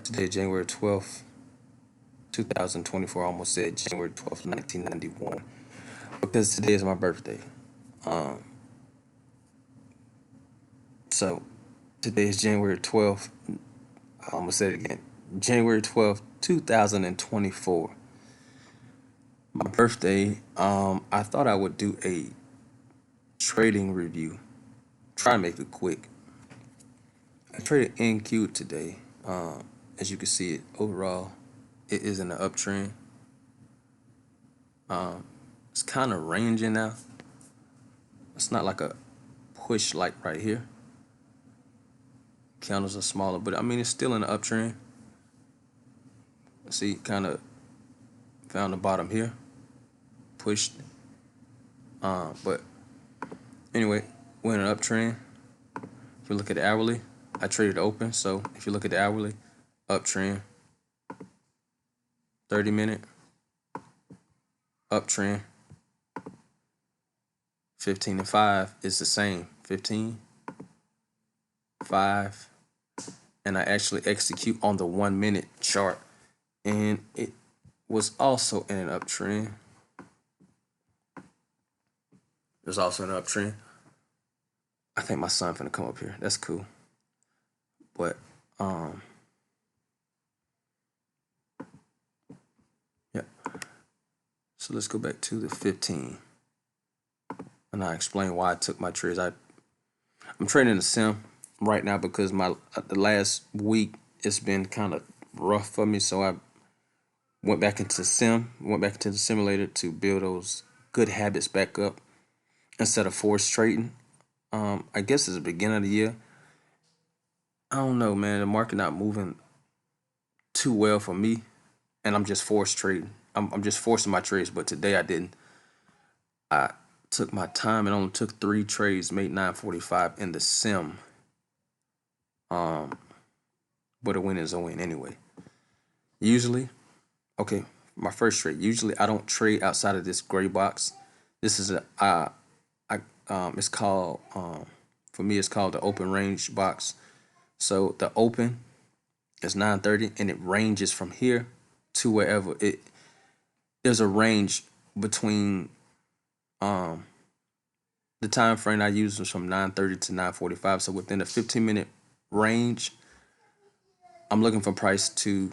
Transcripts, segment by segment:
Today, January 12th, 2024. I almost said January 12th, 1991, because today is my birthday. Um, so today is January 12th. I almost said it again. January 12th, 2024. My birthday. I thought I would do a trading review. Try to make it quick. I traded NQ today. As you can see, it overall, it is in the uptrend. It's kind of ranging now. It's not like a push like right here. Candles are smaller, but I mean it's still in the uptrend. See, kind of found the bottom here, pushed. But anyway, we're in an uptrend. If you look at the hourly, I traded open. So if you look at the hourly, uptrend. 30-minute, uptrend. 15 and 5 is the same. 15, 5, and I actually execute on the 1-minute chart, and it was also in an uptrend. There's also an uptrend. I think my son finna come up here. That's cool. But yeah. So let's go back to the 15, and I explain why I took my trades. I'm trading the sim right now because the last week it's been kind of rough for me, so I went back into the simulator to build those good habits back up instead of force trading. I guess it's the beginning of the year. I don't know, man. The market not moving too well for me, and I'm just force trading. I'm just forcing my trades, but today I didn't. I took my time and only took 3 trades, made 945 in the sim. But a win is a win anyway. Usually, okay, my first trade. Usually, I don't trade outside of this gray box. This is it's called for me. It's called the open range box. So the open is 930, and it ranges from here to wherever it. There's a range between the time frame I use was from 930 to 945. So within a 15-minute range, I'm looking for price to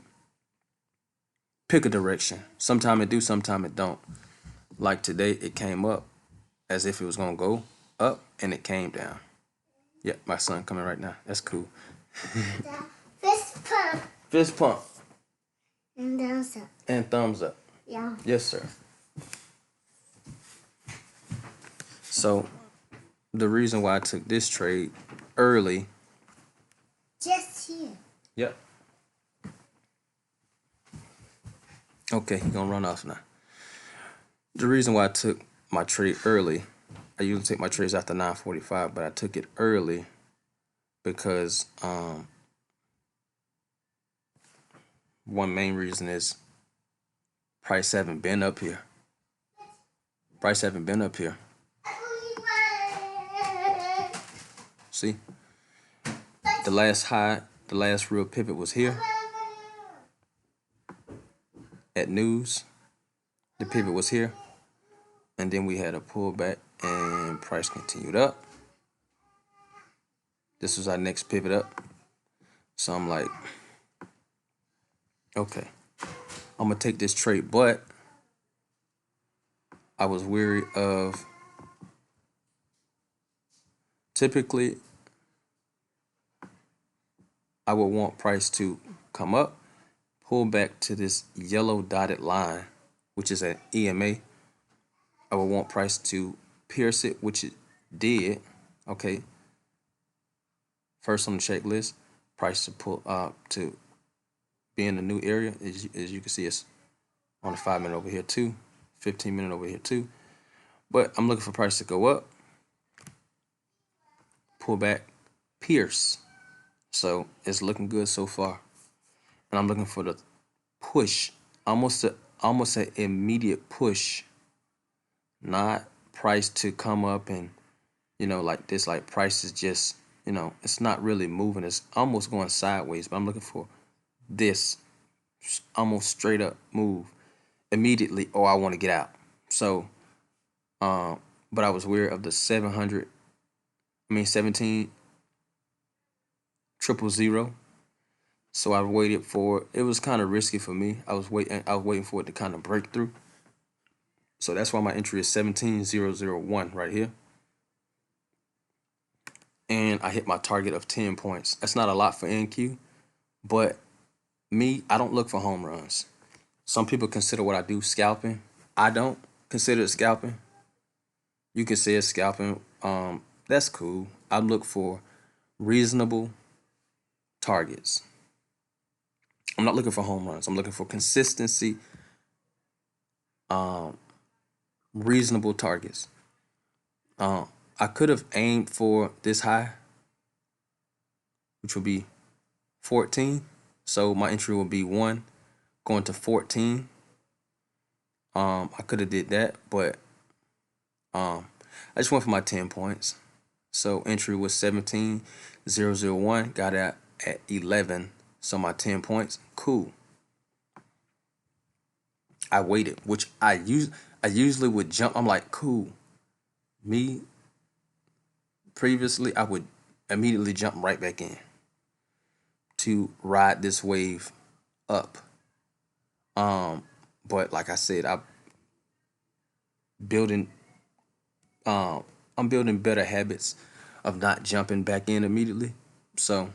pick a direction. Sometime it do, sometime it don't. Like today, it came up as if it was gonna go up, and it came down. Yeah, my son coming right now. That's cool. Fist pump. Fist pump. And thumbs up. And thumbs up. Yeah. Yes, sir. So the reason why I took this trade early. Just here. Yep. Okay, he's gonna run off now. The reason why I took my trade early, I usually take my trades after 9:45, but I took it early because one main reason is price haven't been up here. Price haven't been up here. See? The last high, the last real pivot was here at news. The pivot was here. And then we had a pullback and price continued up. This was our next pivot up. So I'm like, okay, I'm gonna take this trade, but I was weary of typically I would want price to come up, pull back to this yellow dotted line, which is an EMA. I would want price to pierce it, which it did. Okay. First on the checklist, price to pull to be in the new area. As you can see, it's on the 5-minute over here too, 15-minute over here too. But I'm looking for price to go up, pull back, pierce. So it's looking good so far. And I'm looking for the push, almost an immediate push. Not price to come up and, like this, like price is just, it's not really moving. It's almost going sideways, but I'm looking for this almost straight up move immediately, or I want to get out. So, but I was aware of the 17 triple zero. So I waited for it. Was kind of risky for me. I was waiting for it to kind of break through. So that's why my entry is 17001 right here. And I hit my target of 10 points. That's not a lot for NQ, but me, I don't look for home runs. Some people consider what I do scalping. I don't consider it scalping. You can say it's scalping. That's cool. I look for reasonable targets. I'm not looking for home runs. I'm looking for consistency, reasonable targets. I could have aimed for this high, which would be 14. So my entry would be 1 going to 14. I could have did that, but I just went for my 10 points. So entry was 17001, got out at 11. So my 10 points, cool. I waited, which I usually would jump. I'm like, cool. Me, previously, I would immediately jump right back in to ride this wave up. But like I said, building I'm building better habits of not jumping back in immediately. So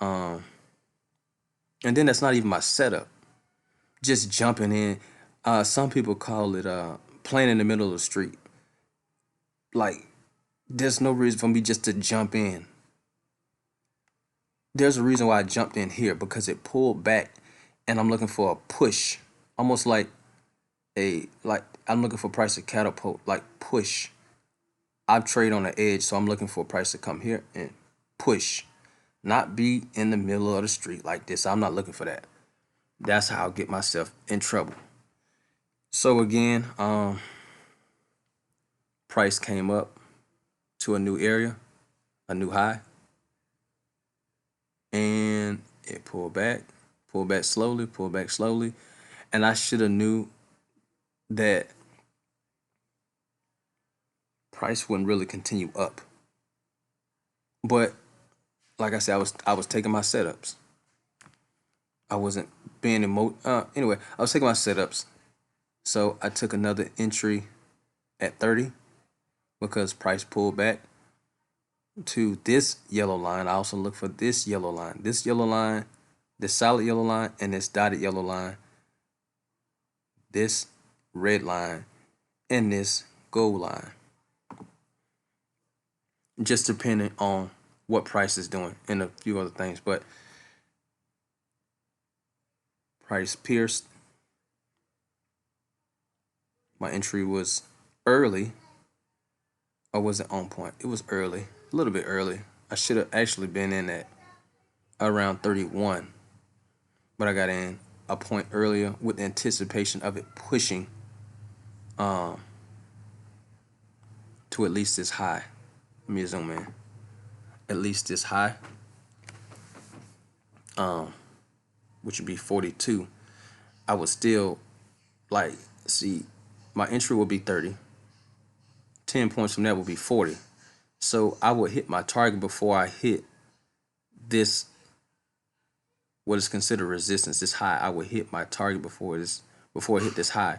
and then that's not even my setup. Just jumping in. Some people call it playing in the middle of the street. Like, there's no reason for me just to jump in. There's a reason why I jumped in here, because it pulled back and I'm looking for a push. Almost like I'm looking for price to catapult, like push. I trade on the edge, so I'm looking for a price to come here and push. Not be in the middle of the street like this. I'm not looking for that. That's how I'll get myself in trouble. So again, price came up to a new area, a new high, and it pulled back slowly, and I should have knew that price wouldn't really continue up. But like I said, I was taking my setups. I wasn't being anyway, I was taking my setups. So I took another entry at 30 because price pulled back to this yellow line. I also look for this yellow line, this solid yellow line, and this dotted yellow line, this red line, and this gold line. Just depending on what price is doing and a few other things. But price pierced. My entry was early. Or was it on point? It was early, a little bit early. I should have actually been in at around 31, but I got in a point earlier with anticipation of it pushing to at least this high. Let me zoom in. At least this high, which would be 42. I would still see, my entry would be 30. 10 points from that would be 40. So I would hit my target before I hit this, what is considered resistance, this high. I would hit my target before it hit this high,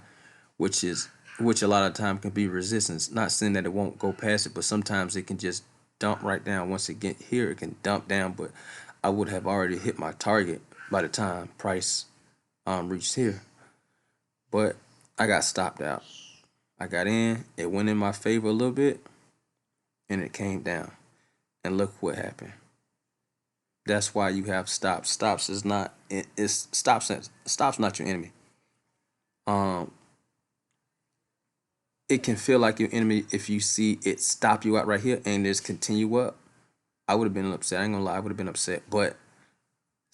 which a lot of time can be resistance. Not saying that it won't go past it, but sometimes it can just dump right down. Once it get here, it can dump down, but I would have already hit my target by the time price reached here. But I got stopped out. I got in, it went in my favor a little bit, and it came down. And look what happened. That's why you have stops. Stops not your enemy. It can feel like your enemy if you see it stop you out right here and just continue up. I would have been upset. I ain't gonna lie, I would have been upset. But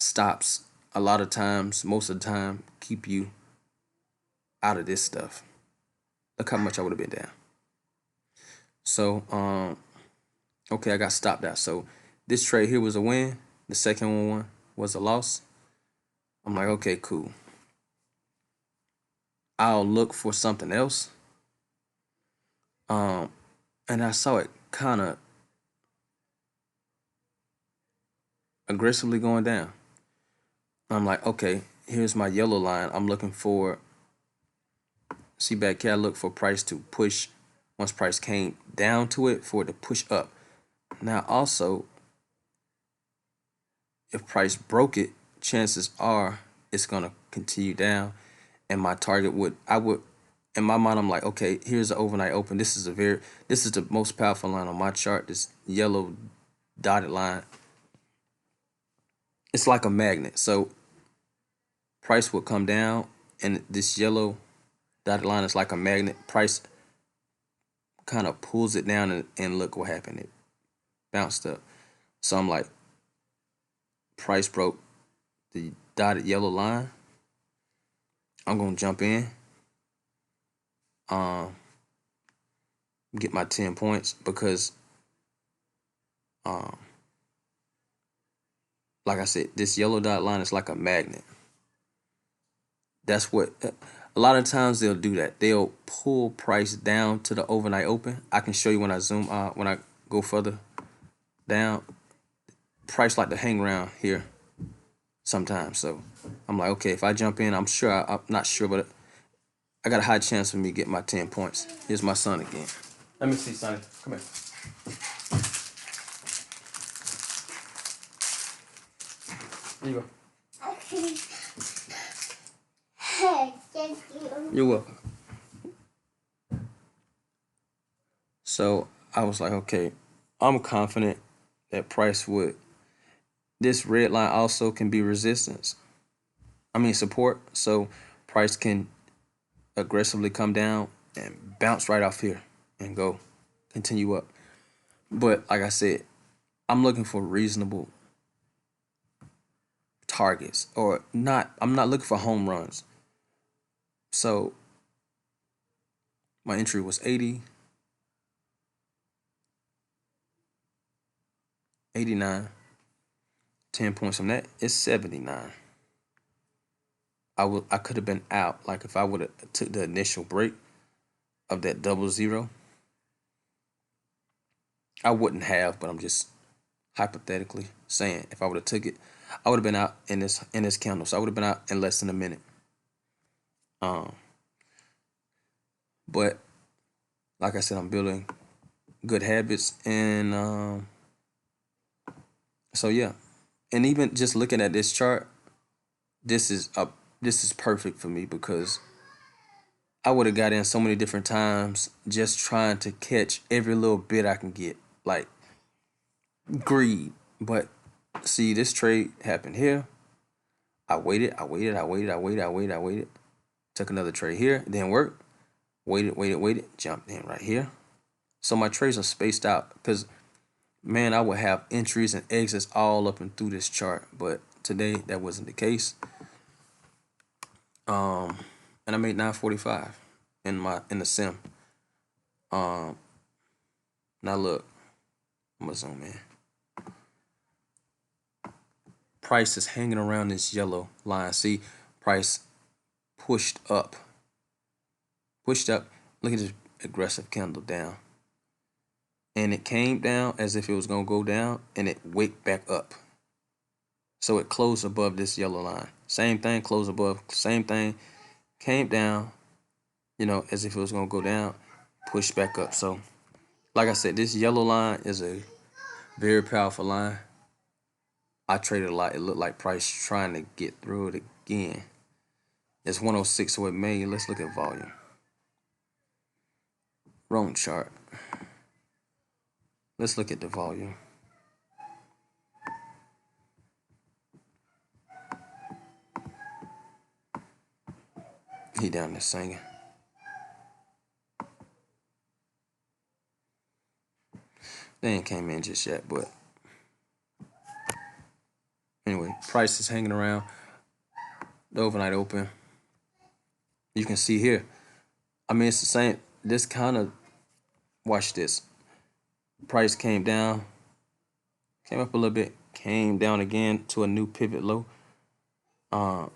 stops a lot of times, most of the time, keep you out of this stuff. Look how much I would have been down. So, okay, I got stopped out. So this trade here was a win. The second one was a loss. I'm like, okay, cool. I'll look for something else. Um, and I saw it kind of aggressively going down. I'm like, okay, here's my yellow line. I'm looking for, see back here, I look for price to push. Once price came down to it, for it to push up. Now, also, if price broke it, chances are it's gonna continue down. And my target would, in my mind, I'm like, okay, here's the overnight open. This is the most powerful line on my chart. This yellow dotted line. It's like a magnet. So price would come down, and this yellow dotted line is like a magnet. Price kind of pulls it down, and look what happened. It bounced up. So I'm like, price broke the dotted yellow line. I'm gonna jump in, um, get my 10 points because, um, like I said, this yellow dot line is like a magnet. That's what a lot of times they'll do that. They'll pull price down to the overnight open. I can show you when I zoom out, when I go further down. Price like to hang around here sometimes. So I'm like, okay, if I jump in, I'm not sure, but I got a high chance of me getting my 10 points. Here's my son again. Let me see, Sonny. Come here. Here you go. Okay. Hey, thank you. You're welcome. So I was like, okay, I'm confident that price would. This red line also can be resistance. I mean support. So price can aggressively come down and bounce right off here and go continue up. But like I said, I'm looking for reasonable targets, or not. I'm not looking for home runs. So my entry was 80, 89, 10 points from that is 79. I could have been out. Like if I would have took the initial break of that double zero, I wouldn't have, but I'm just hypothetically saying if I would have took it, I would have been out in this candle. So I would have been out in less than a minute. Um, but like I said, I'm building good habits, and so yeah. And even just looking at this chart, this is perfect for me because I would have got in so many different times just trying to catch every little bit I can get, like greed. But see, this trade happened here. I waited, I waited, I waited, I waited, I waited, I waited. Took another trade here, it didn't work. Waited, waited, waited, jumped in right here. So my trades are spaced out because, man, I would have entries and exits all up and through this chart. But today that wasn't the case. And I made 945 in the sim. Now look, I'm gonna zoom in. Price is hanging around this yellow line. See, price pushed up. Pushed up. Look at this aggressive candle down. And it came down as if it was gonna go down, and it waked back up. So it closed above this yellow line. Same thing, closed above, same thing, came down, as if it was gonna go down, pushed back up. So, like I said, this yellow line is a very powerful line. I traded a lot. It looked like price trying to get through it again. It's 106, so it may. Let's look at volume. Wrong chart. Let's look at the volume. He down there singing. They ain't came in just yet, but anyway, price is hanging around the overnight open. You can see here. I mean, it's the same. This kind of, watch this. Price came down, came up a little bit, came down again to a new pivot low. Not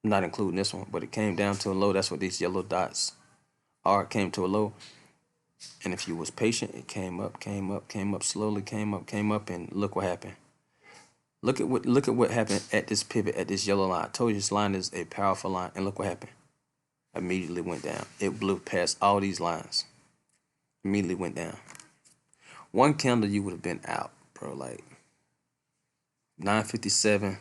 including this one, but it came down to a low. That's what these yellow dots are. It came to a low. And if you was patient, it came up, slowly came up, and look what happened. Look at what happened at this pivot, at this yellow line. I told you this line is a powerful line, and look what happened. Immediately went down. It blew past all these lines. Immediately went down. One candle, you would have been out, bro. Like 957.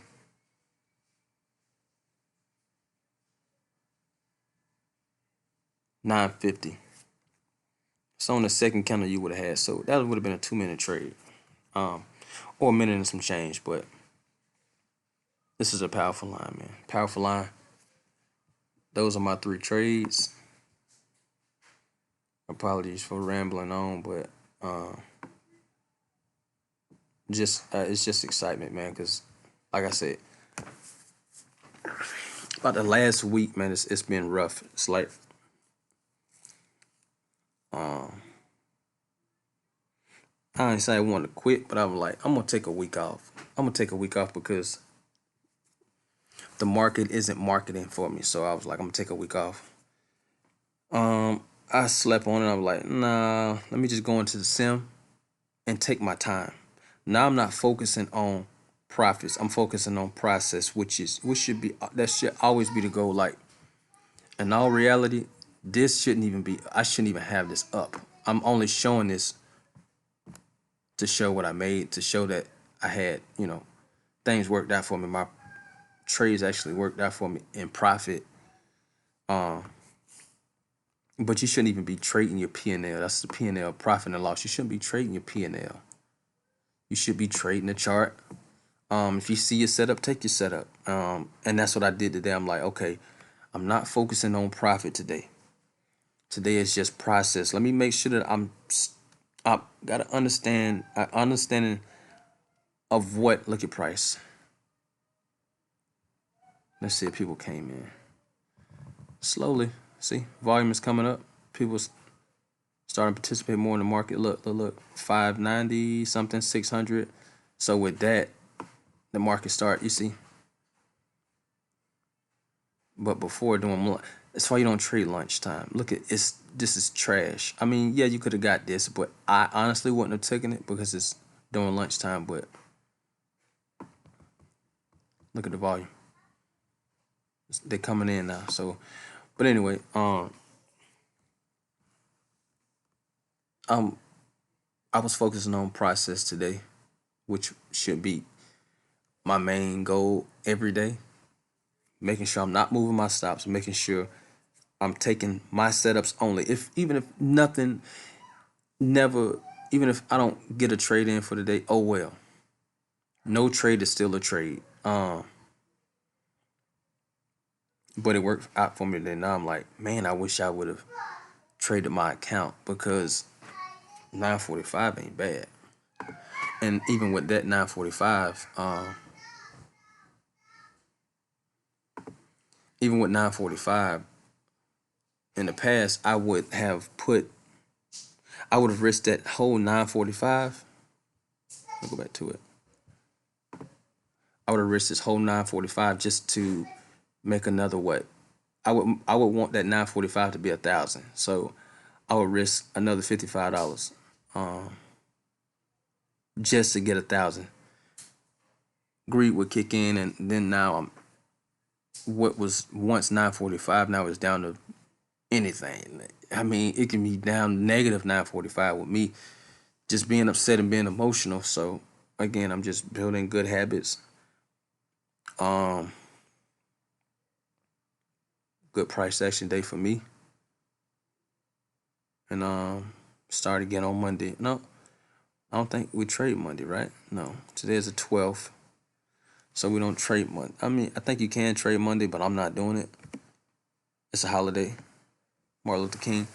$9.50. So on the second candle you would have had. So that would have been a 2-minute trade. Or a minute and some change, but this is a powerful line, man. Powerful line. Those are my 3 trades. Apologies for rambling on, but it's just excitement, man. Because, like I said, about the last week, man, it's been rough. It's like I didn't say I wanted to quit, but I was like, I'm gonna take a week off. I'm gonna take a week off because the market isn't marketing for me. So I was like, I'm gonna take a week off. I slept on it. I was like, nah, let me just go into the sim and take my time. Now I'm not focusing on profits. I'm focusing on process, which should always be the goal. Like, in all reality, this shouldn't even be. I shouldn't even have this up. I'm only showing this to show what I made, to show that I had, things worked out for me. My trades actually worked out for me in profit. But you shouldn't even be trading your P&L. That's the P&L, profit and loss. You shouldn't be trading your P&L. You should be trading the chart. If you see your setup, take your setup. And that's what I did today. I'm like, okay, I'm not focusing on profit today. Today is just process. Let me make sure that I gotta understanding of what. Look at price. Let's see if people came in slowly. See, volume is coming up. People starting to participate more in the market. Look, 590 something, 600. So with that, the market start. You see. But before doing, that's why you don't trade lunchtime. Look at this is trash. I mean, yeah, you could have got this, but I honestly wouldn't have taken it because it's during lunchtime. But look at the volume. They're coming in now. So, but anyway, I was focusing on process today, which should be my main goal every day. Making sure I'm not moving my stops, making sure I'm taking my setups only. Even if I don't get a trade in for the day, oh well. No trade is still a trade. But it worked out for me today. Now I'm like, man, I wish I would have traded my account because 945 ain't bad. And even with that 945, even with 945, in the past I would have risked that whole 945. I'll go back to it. I would have risked this whole 945 just to make another what? I would want that 945 to be 1,000. So I would risk another $55 just to get 1,000. Greed would kick in, and then now what was once 945 now is down to anything. I mean, it can be down negative 945 with me just being upset and being emotional. So again, I'm just building good habits. Good price action day for me. And start again on Monday. No, I don't think we trade Monday, right? No, today is the 12th. So we don't trade Monday. I mean, I think you can trade Monday, but I'm not doing it. It's a holiday. Martin Luther King.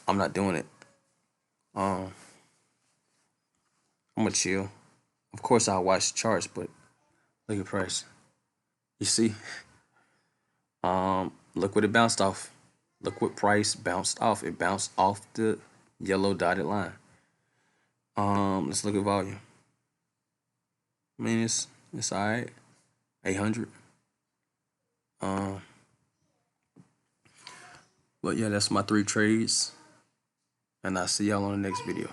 I'm not doing it. I'm gonna chill. Of course I'll watch the charts, but look at price. You see? Look what it bounced off. Look what price bounced off. It bounced off the yellow dotted line. Let's look at volume. I mean, it's all right. 800. But yeah, that's my 3 trades, and I'll see y'all on the next video.